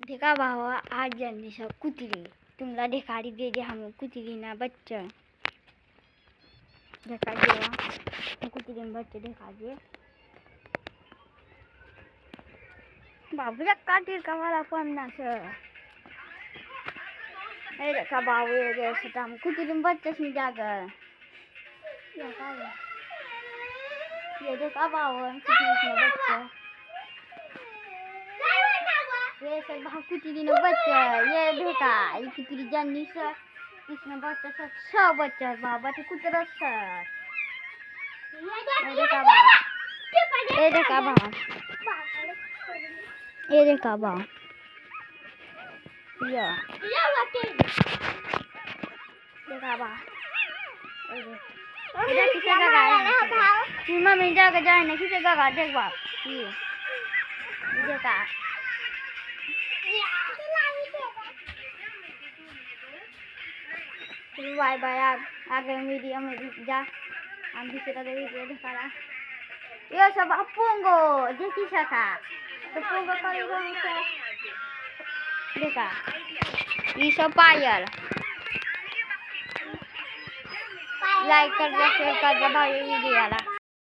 देखा भावा आज जन्नी सब कुतरी तुमला ढेकारी दे दे हम कुतरी ना बच्चा देखा देवा कुतरी में बच्चे देखा दे बाबू काटी का वाला पन्ना सर ए देखा बाबू ये से हम कुतरी में बच्चे से जाकर ये देखा बाबू कुतरी में बच्चा ये सब भाव कुतरी न बच्चा ये देखा ये कुतरी जन्नी सर इसमें बच्चा सब सब बच्चा बाबा तो कुतरा सर ये देखा बाबा ये देखा बाबा ये देखा बाबा या देखा बाबा ये किसे जगह है मम्मी जगह जाए ना किसे जगह देख बाप ये देखा बाय बाय आगे वीडियो में जा हम भी तेरा वीडियो दिखा रहा ये सब अपोंगो देखी सका तो पोंगो करेगा क्या देखा ये सब पायल लाइक कर दे शेयर कर दे भाई वीडियो वाला